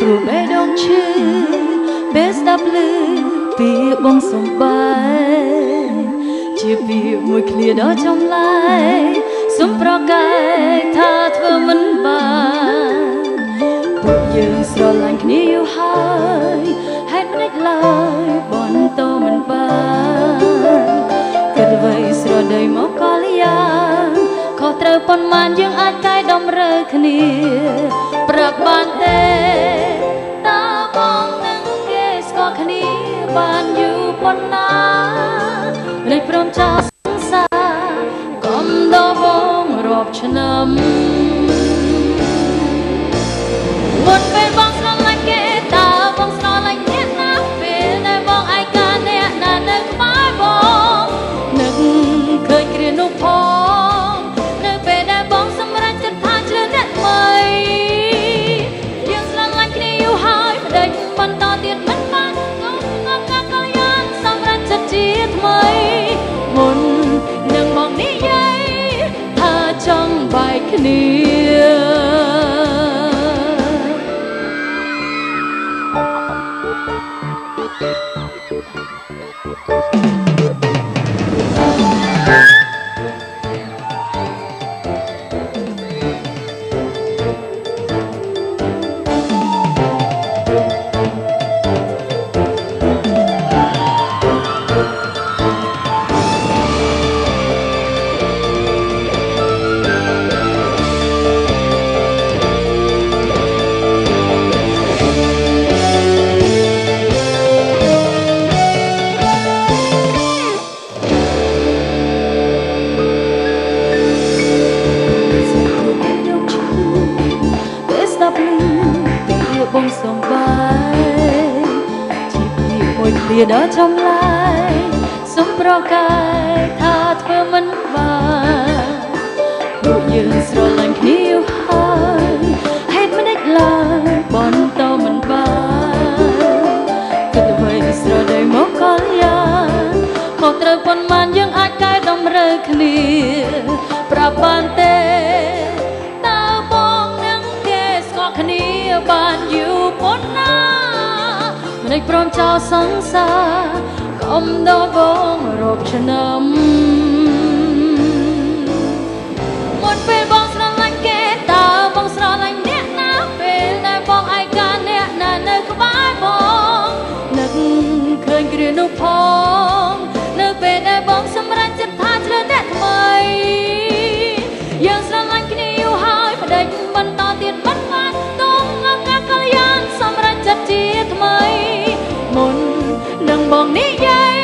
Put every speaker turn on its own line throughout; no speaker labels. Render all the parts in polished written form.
ព្រោះបេះដូងឈឺបេះស្ដាប់ឮពីបងសំបាយជាពីមួយឃ្លាដ៏ចំឡាយសុំប្រកែកថាធ្វើមិនបានពួកយើងស្រឡាញ់គ្នាយូរហើយហេតុមិនឡើយបន្តមិនបានគិតអ្វីស្រដីមកកលយ៉ាងខុសត្រូវប៉ុន្មានយើងអាចកែដំរើគ្នាប្រាប់បានទេតើបងនឹងគេស្គាល់គ្នាបានយូរប៉ុណ្ណាមិនព្រមចោលសង្សារកុំដល់បងរាប់ឆ្នាំមុនពេលបងស្រឡាញ់គេតើបងស្រឡាញ់អ្នកណាពេលដែលបងឯកាអ្នកណានៅក្បែរបងនឹកឃើញគ្រានោះផងនៅពេលដែលបងសម្រេចចិត្តថាជ្រើសអ្នកថ្មីយើងស្រឡាញ់គ្នាយូរហើយមិនដេញបន្តទៀតមិនបានក៏ក៏យ៉ាងសម្រេចចិត្តជាថ្មីមុននឹងមកនិយាយថាចង់បែកគ្នាបងសំបាយជាពីមួយឃ្លាដ៏ចំឡាយសុំប្រកែកថាធ្វើមិនបានពួកយើងស្រឡាញ់គ្នាយូរហើយហេតុមិនដេចឡើយបន្តមិនបានគិតអ្វីស្រដីមកកលយ៉ាងខុសត្រូវប៉ុន្មានយើងអាចកែតម្រូវគ្នាប្រាប់បានទេតើបងនឹងគេស្គាល់គ្នាបានយូរប៉ុណ្ណាមិនព្រមចោលសង្សារកុំដល់បងរាប់ឆ្នាំមុនពេលបងស្រឡាញ់គេតើបងស្រឡាញ់អ្នកណាពេលដែលបងឯកាអ្នកណានៅក្បែរបងនឹកឃើញគ្រានោះផងនៅពេលដែលបងសម្រេចចិត្តថាជ្រើសអ្នកថ្មីយើងស្រឡាញ់គ្នាយូរហើយមិនដេញបន្តទៀតមិនបានសម្រាប់ចិត្តជាថ្មីមុននឹងបងនិយាយ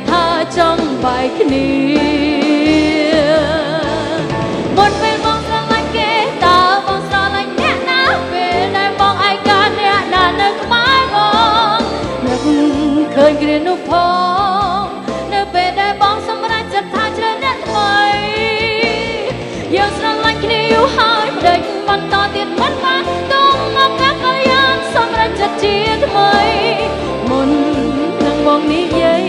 ថាចង់បែកគ្នាមុនពេលបងស្រឡាញ់គេតើបងស្រឡាញ់អ្នកណាពេលដែលបងឯកាអ្នកណានៅក្បែរបងនឹកឃើញគ្រានោះផងនៅពេលដែលបងសម្រេចចិត្តថាជ្រើសអ្នកថ្មីយើងស្រឡាញ់គ្នាយូរហើយមិនដេញបន្តទៀតមិនបានសម្រាប់ចិត្តជាថ្មីមុននឹងបងនិយាយ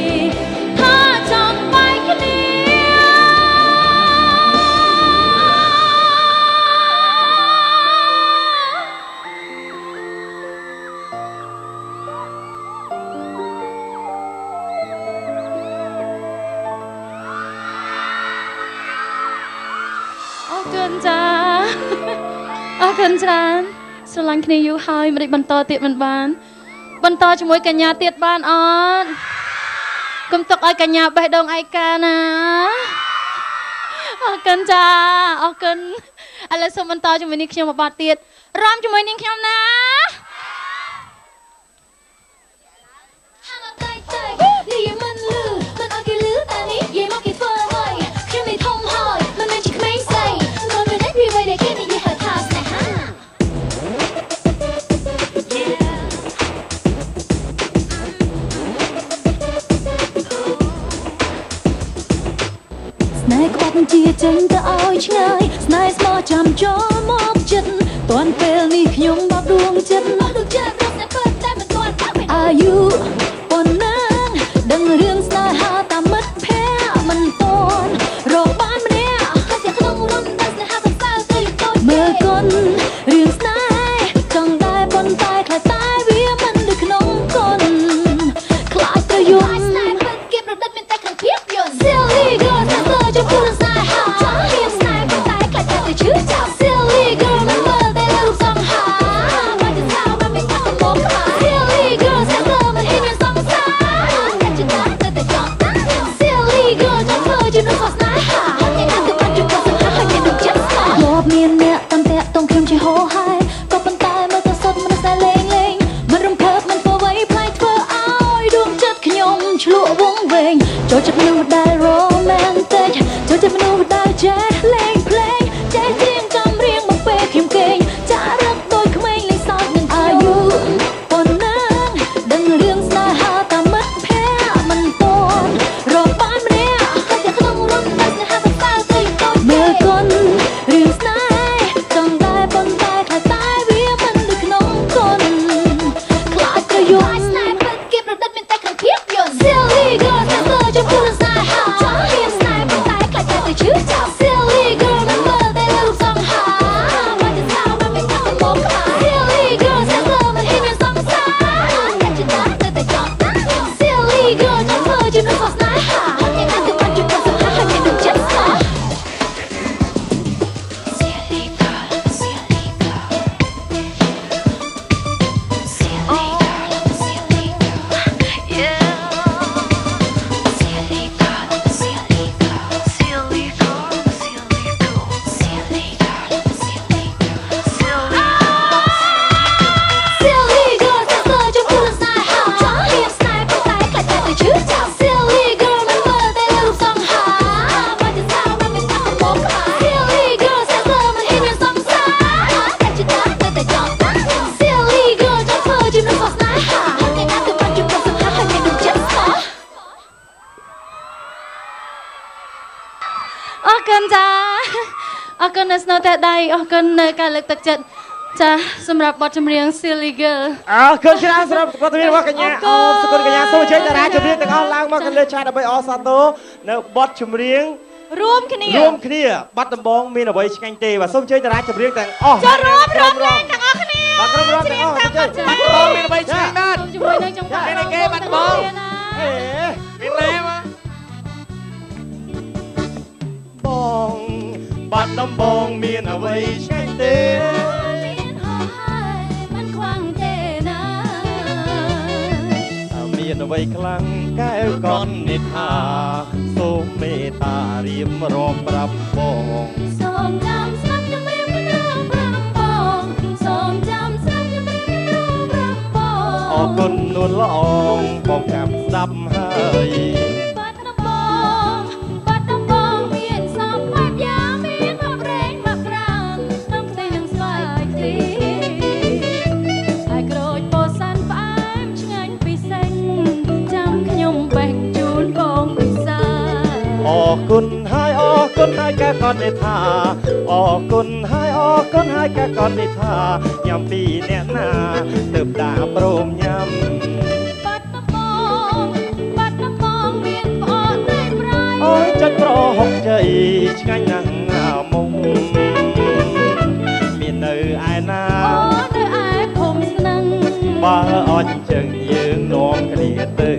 ថាចង់បែកគ្នាអរគុណចាអរគុណច្រើនស្រឡាញ់គ្នាយូរហើយមិនបន្តទៀតមិនបានបន្តជាមួយកញ្ញាទៀតបានអត់កុំទុកឲ្យកញ្ញាបេះដូងឯកាណាអរគុណចាអរគុណឥឡូវសូមបន្តជាមួយនាងខ្ញុំមួយបាត់ទៀតរាំជាមួយនាងខ្ញុំណាស្នេហ៍ខ្វាត់ជាចេញទៅឲ្យឆ្ងាយស្នេហ៍ស្មោះចាំចូលមកចិត្តតាន់ពេលនេះខ្ញុំបបដួងចិត្តរត់តែពិតតែមិនទាន់អាយុប៉ុណ្ណាដឹងរឿងស្នេហាតាមមិត្តភ័ក្តិមិនទាន់រកបានម្នាក់តែក្នុងរំតែស្នេហាទៅទៅតូចមើលកូនរឿងស្នេហ៍ចង់ដែរប៉ុន្តែខ្លាច អរគុណចាអរគុណនៅស្នូតែដៃអរគុណនៅការលើកទឹកចិត្តចាសម្រាប់បទចម្រៀង Silly Girl
អរគុណច្រើនសម្រាប់បទចម្រៀងរបស់កញ្ញាអរគុណកញ្ញាសូមអញ្ជើញតារាចម្រៀងទាំងអស់ឡើងមកខាងលើឆាតដើម្បីអសាទរនៅបទចម្រៀង
រួមគ្នា
បាត់ដំបងមានអ្វីឆ្ងាញ់ទេបាទសូមអញ្ជើញតារាចម្រៀងទាំងអស់
ចូលរួមលេងទាំងអស់គ្នា
បាទក្រុមរំទាំងអស់អញ្ជើញបាត់ដំបងមានអ្វីឆ្ងាញ់បាទ
ជាមួយនឹងចង្វាក់
មានគេបាត់ដំបងមានណែមកបងបាត់ដំបងមានអ្វីឆ្ងាញ់ទេ
មានហោហើយមិនខ្វាំងទេណា
មានអ្វីខ្លាំងកែវកននិថាសូមមេត្តារៀបរាប់ប្រាប់បង
សូមចាំស្ដាប់ជំរាបប្រាប់បងសូមចាំស្ដាប់ជំរាបប្រាប់បង
អរគុណនួនល្អងបងចាំស្ដាប់ហើយ
បាត់ដំបងមានសពបែបយ៉ាងមានបបរែងបក្រាំងតាមផ្ទៃនឹងស្វាយទីហើយក្រូចពោធិ៍សាត់ផ្អែមឆ្ងាញ់ពិសេសចាំខ្ញុំបេះជូនបងពិសា
អរគុណហើយកែកននិថាអរគុណហើយកែកននិថាញ៉ាំពីអ្នកណាទើបតាព្រមញ៉ាំ
បាត់ដំបងមានផ្អកតែប្រៃ
អូយចិត្តប្រហុកជ័យឆ្ងាញ់ណាស់ណាមុំមាននៅឯណា
អូនៅឯភូមិស្នឹង
បើអញ្ចឹងយើងនាំគ្នាទៅ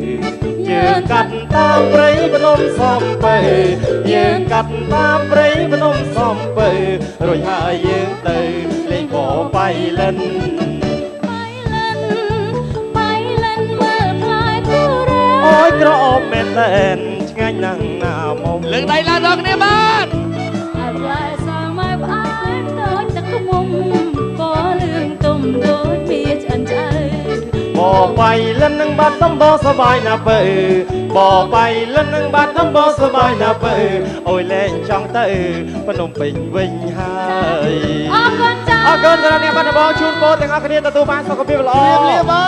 យើងកាត់តាមព្រៃភ្នំសំពៅយើងកាត់តាមព្រៃភ្នំសំពៅរួចហើយយើងទៅលេងក៏បៃលិន
មើលផ្លែទុរេន
អូយក្រអូបមែនតែនឆ្ងាញ់ណាស់ណាមុំលើកដៃឡើងដល់គ្នាបាទ
អាផ្លែសាម៉ែផ្អែមដូចទឹកខ្មុំពណ៌លឿងទុំដូចមាឆ្អិនឆ្អៅ
បបៃលិននឹងបាត់ដំបងសបាយណាស់បើបបៃលិននឹងបាត់ដំបងសបាយណាស់បើអូយលែងចង់ទៅភ្នំពេញវិញហើយ
អរគុណចា
អរគុណសម្រាប់អ្នកបាត់ដំបងជូនពរទាំងអស់គ្នាទទួលបានសុខភាពល្អ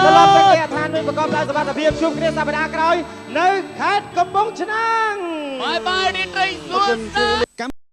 ត្រឡប់ទៅគេឋានមួយប្រកបដោយសុវត្ថិភាពជួបគ្នាសប្តាហ៍ក្រោយនៅខេត្តកំពង់ឆ្នាំង
បាយបាយនេះត្រីសួស្ដី